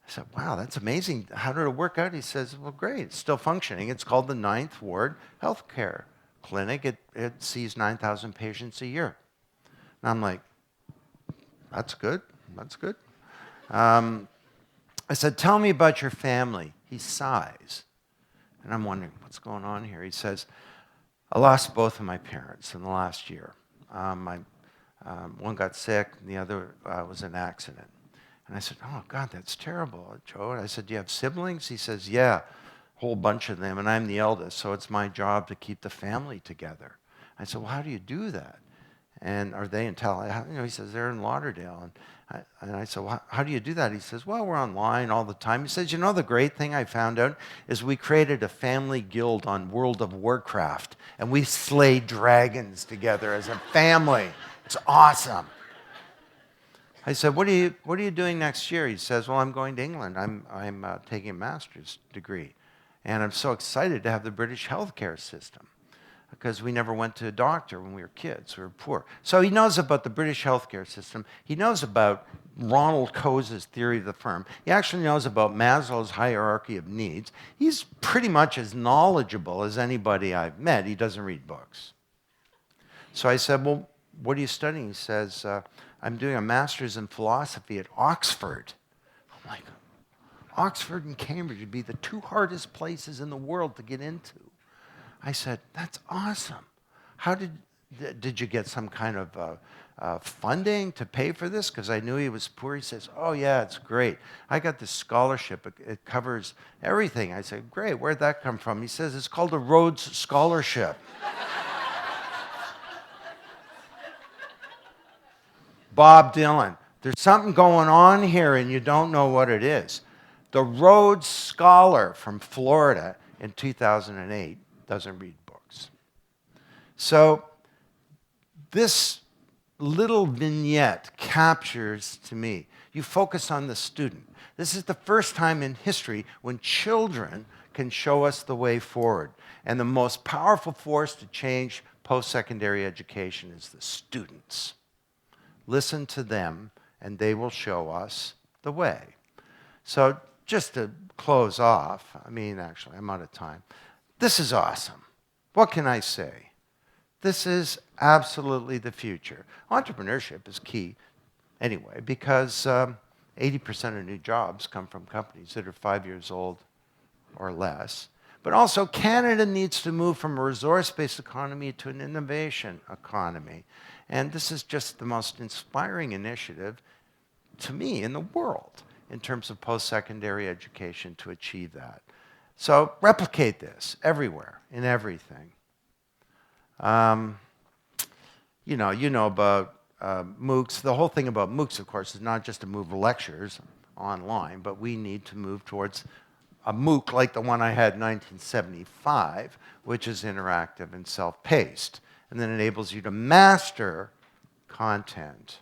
said, "Wow, that's amazing. How did it work out?" He says, "Well, great. It's still functioning. It's called the 9th Ward Healthcare Clinic. It sees 9,000 patients a year." And I'm like, "That's good. That's good." I said, "Tell me about your family." He sighs. And I'm wondering, what's going on here? He says, "I lost both of my parents in the last year. One got sick, and the other was in an accident." And I said, "Oh, God, that's terrible, Joe." And I said, "Do you have siblings?" He says, "Yeah, a whole bunch of them, and I'm the eldest, so it's my job to keep the family together." I said, "Well, how do you do that? And are they in Tallahassee?" He says, "They're in Lauderdale." And I said, "Well, how do you do that?" He says, "Well, we're online all the time." He says, "The great thing I found out is we created a family guild on World of Warcraft, and we slay dragons together as a family. It's awesome." I said, what are you doing next year?" He says, "Well, I'm going to England. I'm taking a master's degree. And I'm so excited to have the British healthcare system because we never went to a doctor when we were kids. We were poor." So he knows about the British healthcare system. He knows about Ronald Coase's theory of the firm. He actually knows about Maslow's hierarchy of needs. He's pretty much as knowledgeable as anybody I've met. He doesn't read books. So I said, "Well, what are you studying?" He says, "I'm doing a master's in philosophy at Oxford." I'm like, Oxford and Cambridge would be the two hardest places in the world to get into. I said, "That's awesome. How did did you get some kind of funding to pay for this? Because I knew he was poor. He says, oh, yeah, it's great. I got this scholarship. It covers everything. I said, great. Where'd that come from? He says, it's called a Rhodes Scholarship. Bob Dylan. There's something going on here and you don't know what it is. The Rhodes Scholar from Florida in 2008 doesn't read books. So this little vignette captures to me, you focus on the student. This is the first time in history when children can show us the way forward. And the most powerful force to change post-secondary education is the students. Listen to them, and they will show us the way. So just to close off, I mean, actually, I'm out of time. This is awesome. What can I say? This is absolutely the future. Entrepreneurship is key anyway, because 80% of new jobs come from companies that are 5 years old or less. But also, Canada needs to move from a resource-based economy to an innovation economy. And this is just the most inspiring initiative, to me, in the world in terms of post-secondary education to achieve that. So replicate this everywhere, in everything. You know about MOOCs. The whole thing about MOOCs, of course, is not just to move lectures online, but we need to move towards a MOOC like the one I had in 1975, which is interactive and self-paced, and then enables you to master content.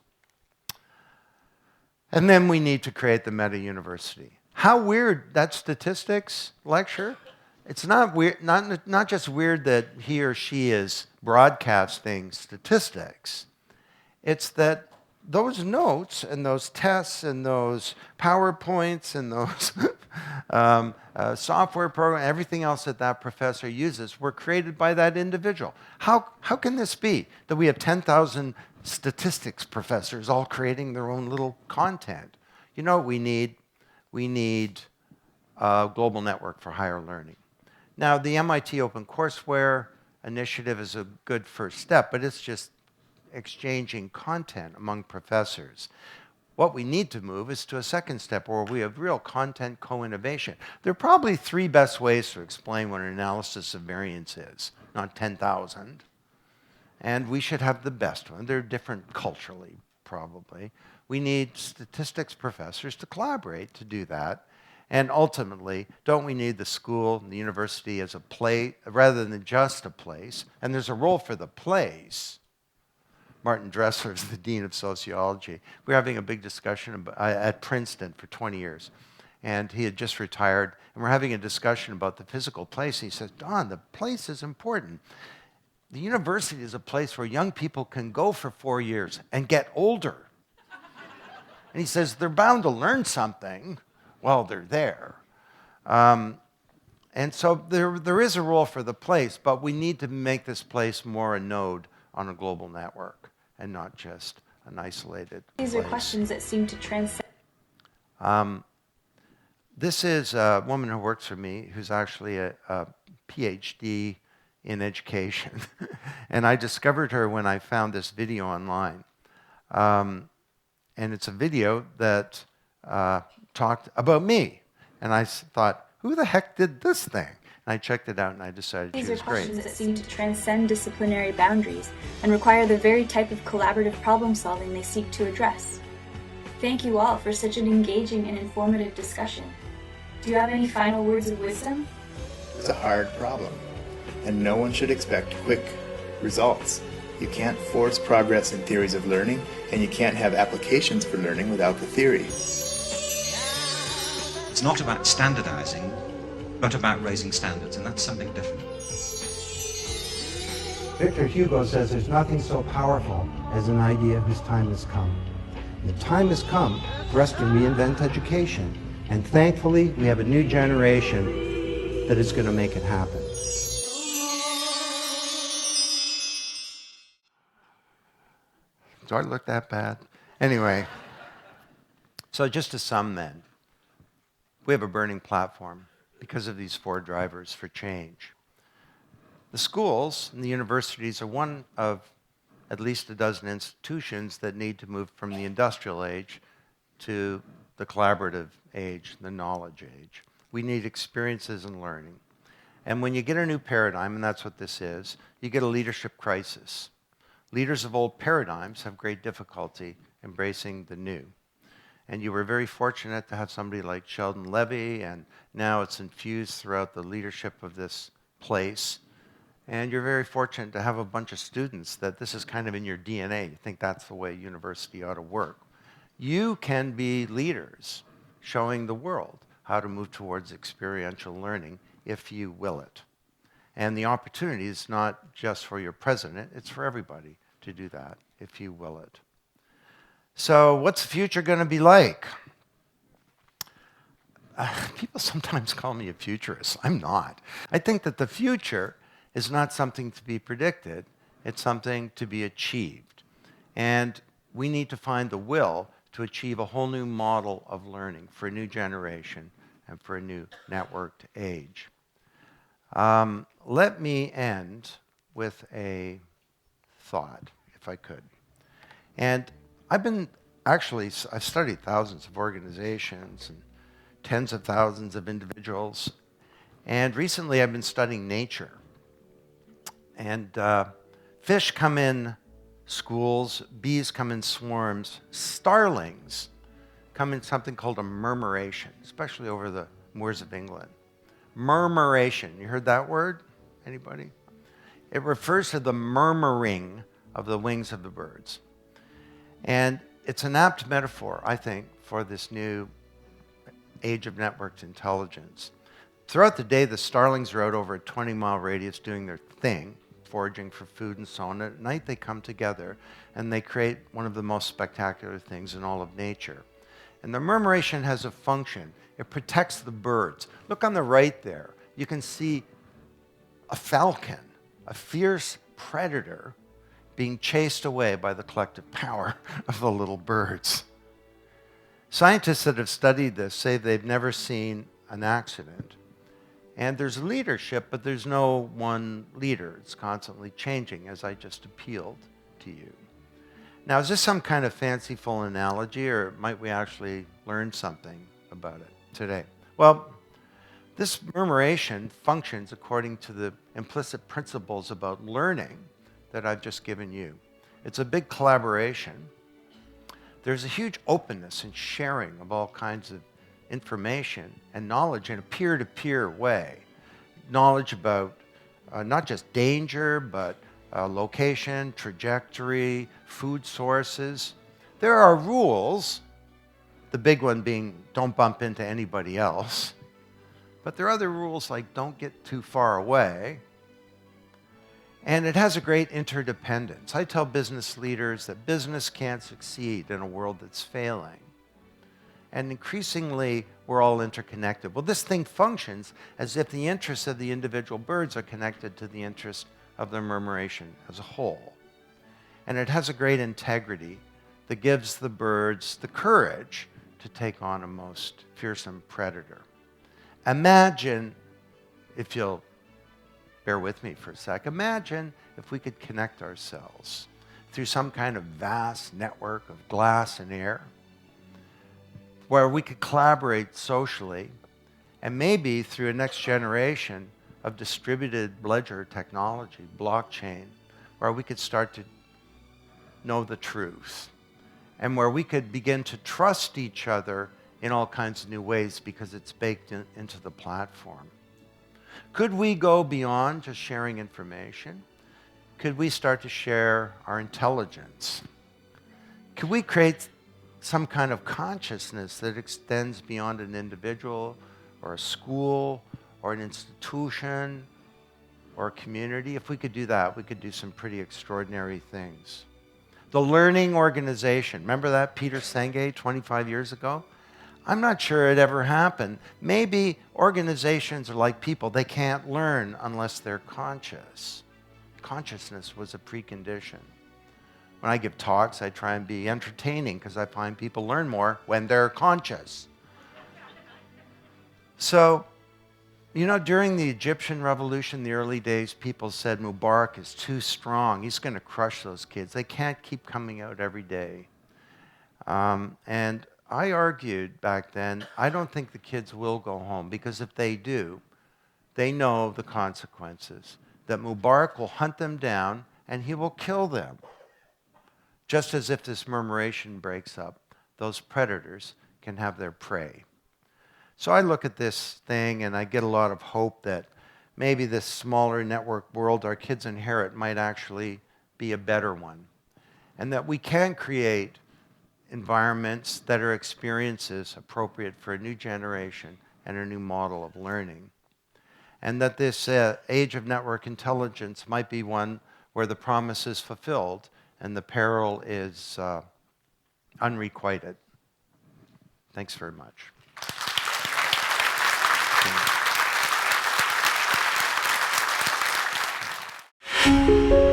And then we need to create the Meta University. How weird, that statistics lecture? It's not weird, not just weird that he or she is broadcasting statistics. It's that those notes and those tests and those PowerPoints and those software program, everything else that that professor uses were created by that individual. How can this be that we have 10,000 statistics professors all creating their own little content? You know what we need? We need a global network for higher learning. Now, the MIT OpenCourseWare initiative is a good first step, but it's just exchanging content among professors. What we need to move is to a second step where we have real content co-innovation. There are probably 3 best ways to explain what an analysis of variance is, not 10,000. And we should have the best one. They're different culturally, probably. We need statistics professors to collaborate to do that. And ultimately, don't we need the school and the university as a place, rather than just a place? And there's a role for the place. Martin Dressler is the dean of sociology. We were having a big discussion at Princeton for 20 years. And he had just retired. And we're having a discussion about the physical place. And he says, Don, the place is important. The university is a place where young people can go for 4 years and get older. And he says, they're bound to learn something while they're there. And so there is a role for the place, but we need to make this place more a node on a global network and not just an isolated These place. are questions that seem to transcend. This is a woman who works for me who's actually a PhD in education. And I discovered her when I found this video online. And it's a video that talked about me. And I thought, who the heck did this thing? And I checked it out and I decided These she are was great. questions that seem to transcend disciplinary boundaries and require the very type of collaborative problem solving they seek to address. Thank you all for such an engaging and informative discussion. Do you have any final words of wisdom? It's a hard problem, and no one should expect quick results. You can't force progress in theories of learning, and you can't have applications for learning without the theory. It's not about standardizing, but about raising standards, and that's something different. Victor Hugo says there's nothing so powerful as an idea whose time has come. The time has come for us to reinvent education, and thankfully we have a new generation that is going to make it happen. Do I look that bad? Anyway, so just to sum then, we have a burning platform because of these 4 drivers for change. The schools and the universities are one of at least a dozen institutions that need to move from the industrial age to the collaborative age, the knowledge age. We need experiences in learning. And when you get a new paradigm, and that's what this is, you get a leadership crisis. Leaders of old paradigms have great difficulty embracing the new. And you were very fortunate to have somebody like Sheldon Levy, and now it's infused throughout the leadership of this place. And you're very fortunate to have a bunch of students that this is kind of in your DNA. You think that's the way university ought to work. You can be leaders showing the world how to move towards experiential learning if you will it. And the opportunity is not just for your president, it's for everybody to do that if you will it. So what's the future going to be like? People sometimes call me a futurist. I'm not. I think that the future is not something to be predicted. It's something to be achieved. And we need to find the will to achieve a whole new model of learning for a new generation and for a new networked age. Let me end with a thought, if I could. And I've studied thousands of organizations and tens of thousands of individuals. And recently I've been studying nature. And fish come in schools, bees come in swarms, starlings come in something called a murmuration, especially over the moors of England. Murmuration, you heard that word? Anybody? It refers to the murmuring of the wings of the birds. And it's an apt metaphor, I think, for this new age of networked intelligence. Throughout the day, the starlings are out over a 20-mile radius doing their thing, foraging for food and so on. At night, they come together, and they create one of the most spectacular things in all of nature. And the murmuration has a function. It protects the birds. Look on the right there. You can see a falcon, a fierce predator, being chased away by the collective power of the little birds. Scientists that have studied this say they've never seen an accident. And there's leadership, but there's no one leader. It's constantly changing, as I just appealed to you. Now, is this some kind of fanciful analogy, or might we actually learn something about it today? Well, this murmuration functions according to the implicit principles about learning that I've just given you. It's a big collaboration. There's a huge openness and sharing of all kinds of information and knowledge in a peer-to-peer way. Knowledge about not just danger, but location, trajectory, food sources. There are rules, the big one being don't bump into anybody else. But there are other rules like don't get too far away. And it has a great interdependence. I tell business leaders that business can't succeed in a world that's failing. And increasingly, we're all interconnected. Well, this thing functions as if the interests of the individual birds are connected to the interest of the murmuration as a whole. And it has a great integrity that gives the birds the courage to take on a most fearsome predator. Imagine, if you'll bear with me for a sec, imagine if we could connect ourselves through some kind of vast network of glass and air, where we could collaborate socially, and maybe through a next generation of distributed ledger technology, blockchain, where we could start to know the truth, and where we could begin to trust each other in all kinds of new ways because it's baked into the platform. Could we go beyond just sharing information? Could we start to share our intelligence? Could we create some kind of consciousness that extends beyond an individual or a school or an institution or a community? If we could do that, we could do some pretty extraordinary things. The learning organization, remember that Peter Senge 25 years ago? I'm not sure it ever happened. Maybe organizations are like people. They can't learn unless they're conscious. Consciousness was a precondition. When I give talks, I try and be entertaining because I find people learn more when they're conscious. So You know, during the Egyptian revolution, the early days, people said Mubarak is too strong. He's going to crush those kids. They can't keep coming out every day. And I argued back then, I don't think the kids will go home, because if they do, they know the consequences, that Mubarak will hunt them down and he will kill them. Just as if this murmuration breaks up, those predators can have their prey. So I look at this thing and I get a lot of hope that maybe this smaller network world our kids inherit might actually be a better one. And that we can create environments that are experiences appropriate for a new generation and a new model of learning. And that this age of network intelligence might be one where the promise is fulfilled and the peril is unrequited. Thanks very much. Thank you.